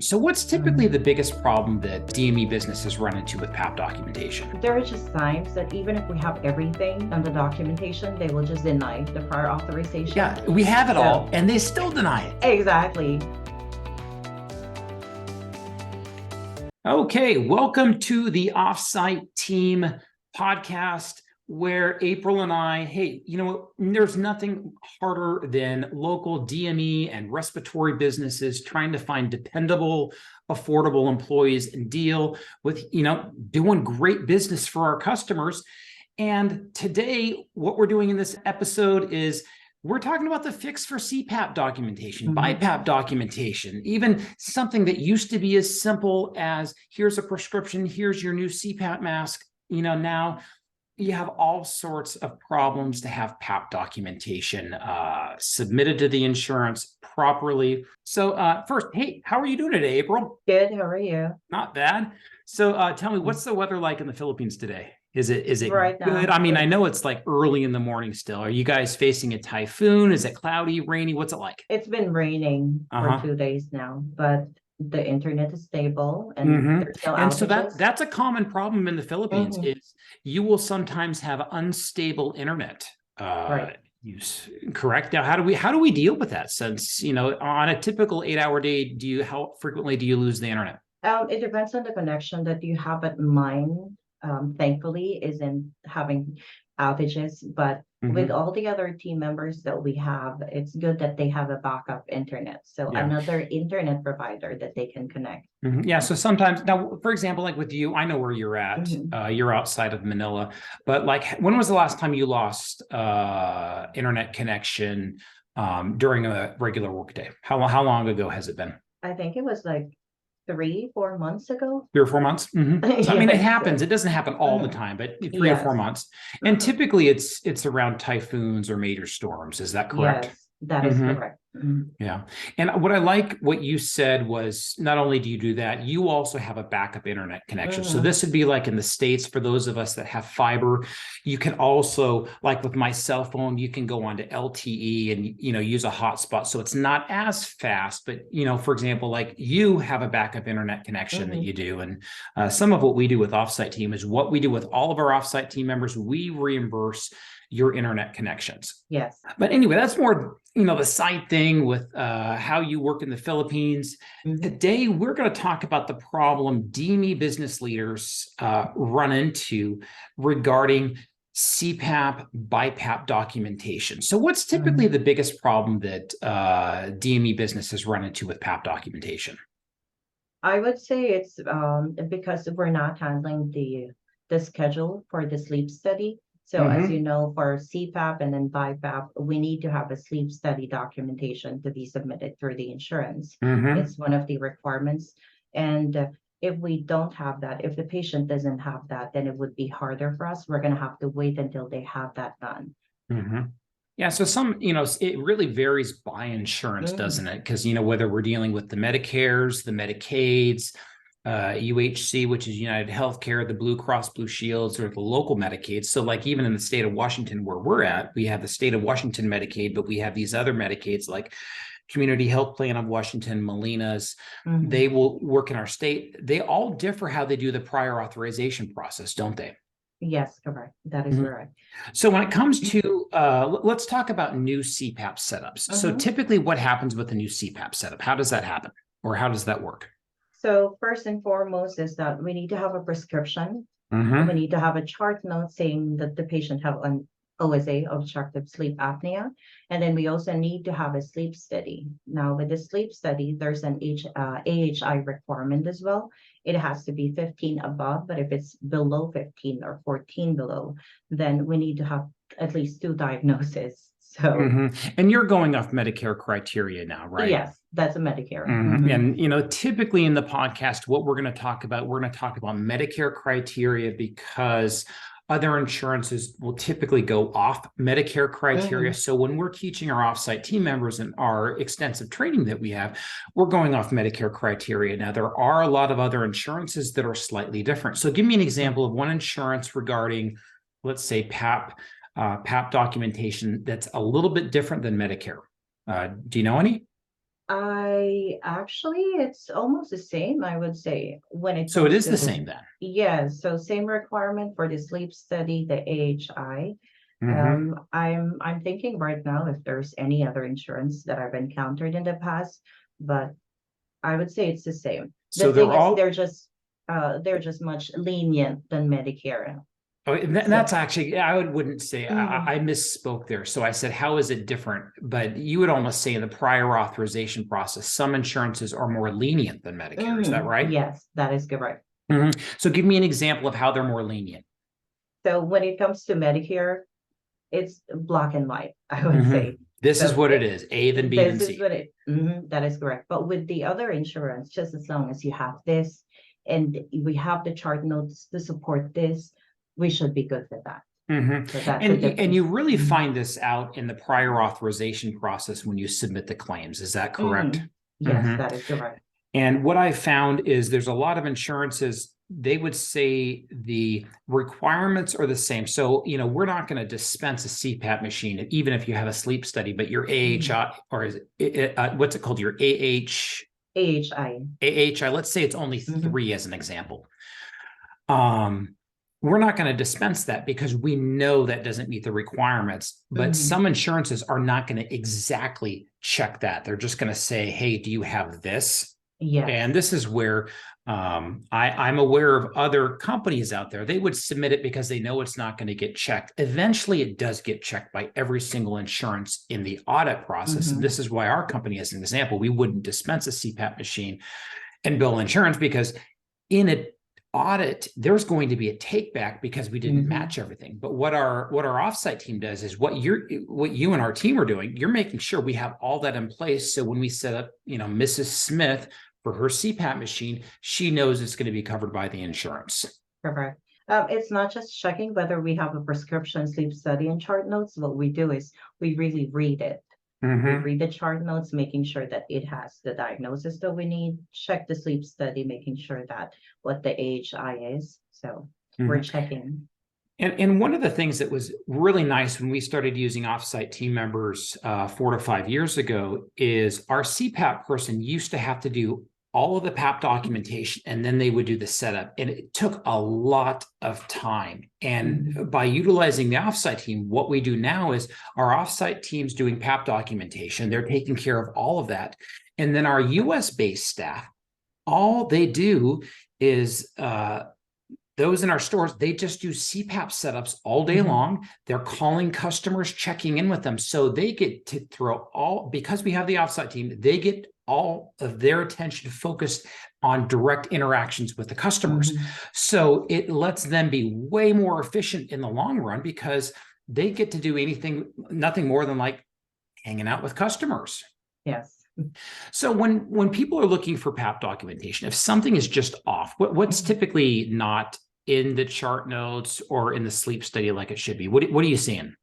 So what's typically the biggest problem that DME businesses run into with PAP documentation? There are just times that even if we have everything on the documentation, they will just deny the prior authorization. Yeah, we have it So- all and they still deny it. Exactly. Okay, welcome to the Offsite Team podcast where April and I, there's nothing harder than local DME and respiratory businesses trying to find dependable, affordable employees and deal with, doing great business for our customers. And today, what we're doing in this episode is we're talking about the fix for CPAP documentation, BiPAP documentation, even something that used to be as simple as here's a prescription, here's your new CPAP mask. Now you have all sorts of problems to have PAP documentation submitted to the insurance properly. So first, hey, how are you doing today, April? Good. How are you? Not bad. So tell me, what's the weather like in the Philippines today? Is it Right now, good? I mean, I know it's like early in the morning still. Are you guys facing a typhoon? Is it cloudy, rainy? What's it like? It's been raining for 2 days now, but the internet is stable and there's no And so outages. that's a common problem in the Philippines is you will sometimes have unstable internet use. Correct. Now, how do we deal with that? Since, on a typical 8-hour day, how frequently do you lose the internet? It depends on the connection that you have, but mine, thankfully, isn't having outages. But with all the other team members that we have, it's good that they have a backup internet. So another internet provider that they can connect. Yeah. So sometimes now, for example, like with you, I know where you're at. You're outside of Manila, but like, when was the last time you lost internet connection during a regular workday? How long ago has it been? I think it was like 3-4 months ago. 3 or 4 months. So, I mean, it happens. It doesn't happen all the time, but 3 or 4 months. And typically it's around typhoons or major storms. Is that correct? Yes, that is correct. Yeah. And what I like what you said was not only do you do that, you also have a backup internet connection. So this would be like in the States, for those of us that have fiber, you can also, like with my cell phone, you can go onto LTE and, use a hotspot. So it's not as fast, but, for example, like you have a backup internet connection that you do. And some of what we do with Offsite Team is what we do with all of our Offsite Team members. We reimburse your internet connections. Yes. But anyway, that's more, the side thing with how you work in the Philippines. Today, we're going to talk about the problem DME business leaders run into regarding CPAP, BiPAP documentation. So what's typically the biggest problem that DME businesses run into with PAP documentation? I would say it's because we're not handling the schedule for the sleep study. So as you know, for CPAP and then BiPAP, we need to have a sleep study documentation to be submitted through the insurance. It's one of the requirements. And if we don't have that, if the patient doesn't have that, then it would be harder for us. We're going to have to wait until they have that done. Yeah, so it really varies by insurance, doesn't it? Because, whether we're dealing with the Medicares, the Medicaids, UHC, which is United Healthcare, the Blue Cross Blue Shields, or the local Medicaid. So like even in the state of Washington where we're at, we have the state of Washington Medicaid, but we have these other Medicaids like Community Health Plan of Washington, Molina's. They will work in our state. They all differ how they do the prior authorization process, don't they? Yes, correct. That is correct. So when it comes to, let's talk about new CPAP setups. So typically what happens with a new CPAP setup? How does that happen? Or how does that work? So first and foremost is that we need to have a prescription. We need to have a chart note saying that the patient have an OSA, obstructive sleep apnea. And then we also need to have a sleep study. Now with the sleep study, there's an AHI requirement as well. It has to be 15 above, but if it's below 15 or 14 below, then we need to have at least 2 diagnoses. So, and you're going off Medicare criteria now, right? Yes, that's a Medicare. And, typically in the podcast, what we're going to talk about Medicare criteria because other insurances will typically go off Medicare criteria. So when we're teaching our offsite team members and our extensive training that we have, we're going off Medicare criteria. Now, there are a lot of other insurances that are slightly different. So give me an example of one insurance regarding, let's say, PAP documentation that's a little bit different than Medicare. Do you know any? It's almost the same, I would say, when it So it comes is the to, same then. yes, so same requirement for the sleep study, the AHI. Mm-hmm. I'm thinking right now if there's any other insurance that I've encountered in the past, but I would say it's the same. So The they're thing is, all. they're just much lenient than Medicare. Oh, and So, that's actually, wouldn't say, mhm, I misspoke there. So I said, how is it different? But you would almost say in the prior authorization process, some insurances are more lenient than Medicare. Is that right? yes, that is correct. Mhm. So give me an example of how they're more lenient. So when it comes to Medicare, it's black and white, I would Mhm. say. This is So what it is, A, then B, then this is C. what that is correct. But with the other insurance, just as long as you have this and we have the chart notes to support this, we should be good with that. Mhm. So that's the And you difference. really find this out in the prior authorization process when you submit the claims. Is that correct? Yes, Mhm. that is correct. And what I found is there's a lot of insurances, they would say the requirements are the same. So, we're not going to dispense a CPAP machine, even if you have a sleep study, but your AHI, or is it, what's it called? Your AHI. AHI, let's say it's only Mhm, 3 as an example. We're not going to dispense that because we know that doesn't meet the requirements. But mhm. some insurances are not going to exactly check that. They're just going to say, hey, do you have this? And Yes. this is where I'm aware of other companies out there. They would submit it because they know it's not going to get checked. Eventually, it does get checked by every single insurance in the audit process. And Mhm, this is why our company, as an example, we wouldn't dispense a CPAP machine and bill insurance because in an audit, there's going to be a take back because we didn't mhm. match everything. But what our offsite team does is what you and our team are doing, you're making sure we have all that in place. So when we set up, Mrs. Smith for her CPAP machine, she knows it's going to be covered by the insurance. Correct. It's not just checking whether we have a prescription sleep study and chart notes. What we do is we really read it. We Mm-hmm. read the chart notes, making sure that it has the diagnosis that we need, check the sleep study, making sure that what the AHI is. So we're Mm-hmm. checking. And one of the things that was really nice when we started using offsite team members 4 to 5 years ago is our CPAP person used to have to do all of the PAP documentation and then they would do the setup. And it took a lot of time. Mhm, And by utilizing the offsite team, what we do now is our offsite team's doing PAP documentation. They're taking care of all of that. And then our US based staff, all they do is those in our stores, they just do CPAP setups all day mhm, long. They're calling customers, checking in with them. So they get to because we have the offsite team, they get all of their attention focused on direct interactions with the customers. mhm. So it lets them be way more efficient in the long run because they get to do nothing more than like hanging out with customers. Yes. So when people are looking for PAP documentation, if something is just off, what's Mhm. typically not in the chart notes or in the sleep study like it should be? What are you seeing?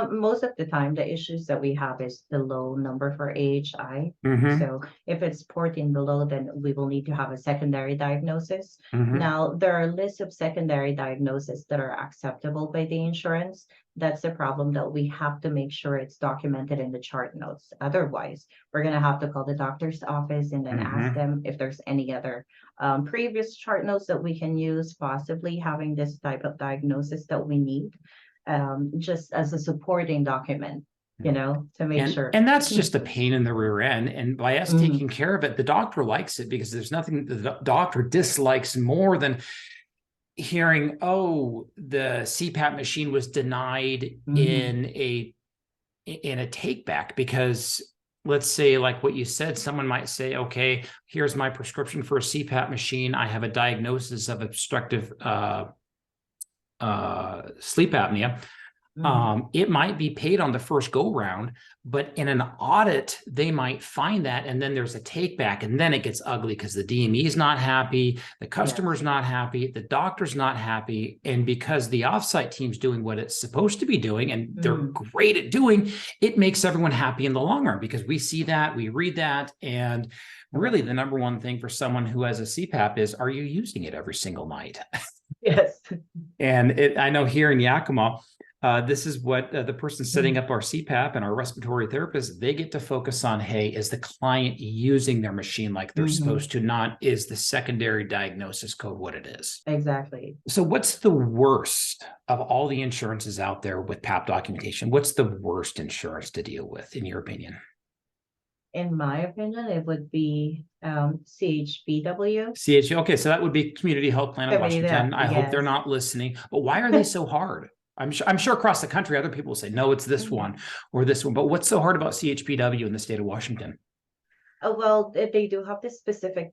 Most of the time, the issues that we have is the low number for AHI. Mm-hmm. So if it's 14 below, then we will need to have a secondary diagnosis. Mm-hmm. Now, there are lists of secondary diagnoses that are acceptable by the insurance. That's the problem that we have to make sure it's documented in the chart notes. Otherwise, we're going to have to call the doctor's office and then ask Mm-hmm. them if there's any other previous chart notes that we can use, possibly having this type of diagnosis that we need just as a supporting document, to make sure. And that's just a pain in the rear end. And by us Mhm, taking care of it, the doctor likes it because there's nothing the doctor dislikes more than hearing, oh, the CPAP machine was denied mhm. in a take back because let's say like what you said, someone might say, okay, here's my prescription for a CPAP machine. I have a diagnosis of obstructive sleep apnea. Mhm. It might be paid on the first go round, but in an audit, they might find that. And then there's a take back and then it gets ugly because the DME is not happy. The customer's Yes. not happy. The doctor's not happy. And because the offsite team's doing what it's supposed to be doing and they're Mhm. great at doing, it makes everyone happy in the long run because we see that, we read that. And really Correct. the number one thing for someone who has a CPAP is, are you using it every single night? Yes. And I know here in Yakima, This is what the person setting up our CPAP and our respiratory therapist, they get to focus on, hey, is the client using their machine like they're supposed to? Not is the secondary diagnosis code what it is. Exactly. So what's the worst of all the insurances out there with PAP documentation? What's the worst insurance to deal with, in your opinion? In my opinion, it would be CHPW. Okay, so that would be Community Health Plan of Washington. I hope they're not listening. But why are they so hard? I'm sure across the country, other people will say, no, it's this one or this one. But what's so hard about CHPW in the state of Washington? Well, they do have this specific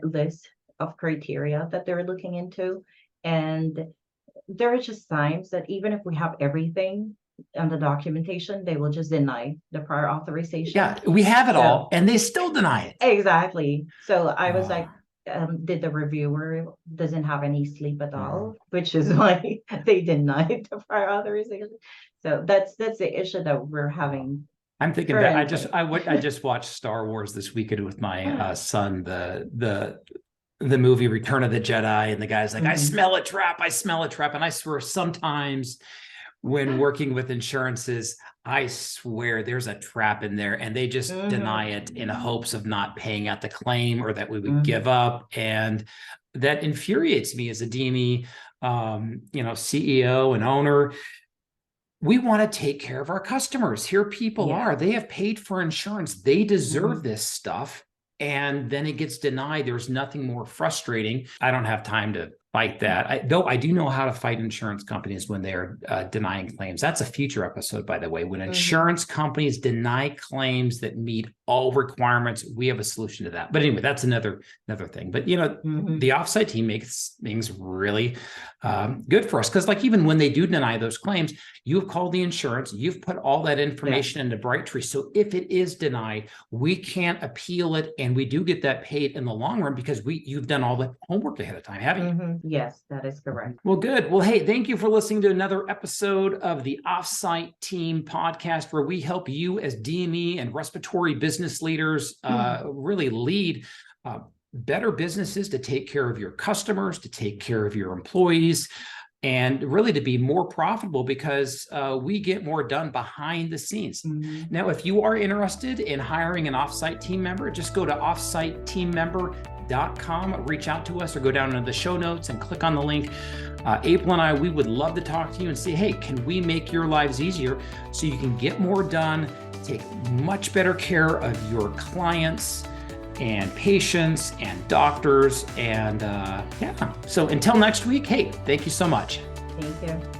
list of criteria that they're looking into. And there are just times that even if we have everything on the documentation, they will just deny the prior authorization. Yeah, we have it all, and they still deny it. Exactly. So I was like, did the reviewer doesn't have any sleep at all, which is why they denied the prior authorization. So that's the issue that we're having. I'm thinking that I just watched Star Wars this weekend with my son, the movie Return of the Jedi, and the guy's like, I smell a trap, and I swear sometimes when working with insurances, I swear there's a trap in there, and they just deny it in hopes of not paying out the claim or that we would give up. And that infuriates me as a DME, CEO and owner. We want to take care of our customers. Here people are, they have paid for insurance. They deserve this stuff. And then it gets denied. There's nothing more frustrating. I don't have time to fight that. Though I do know how to fight insurance companies when they're denying claims. That's a future episode, by the way. When insurance companies deny claims that meet all requirements, we have a solution to that. But anyway, that's another thing. But the Offsite team makes things really good for us, because like even when they do deny those claims, you've called the insurance, you've put all that information into Brightree. So if it is denied, we can't appeal it, and we do get that paid in the long run because you've done all the homework ahead of time, haven't you? Yes, that is correct. Well, good. Well, hey, thank you for listening to another episode of the Offsite Team podcast, where we help you as DME and respiratory business leaders really lead better businesses to take care of your customers, to take care of your employees, and really to be more profitable, because we get more done behind the scenes. Now, if you are interested in hiring an Offsite team member, just go to offsiteteammember.com, reach out to us, or go down into the show notes and click on the link. April and I, we would love to talk to you and say, hey, can we make your lives easier so you can get more done, take much better care of your clients and patients and doctors. And so until next week, hey, thank you so much. Thank you.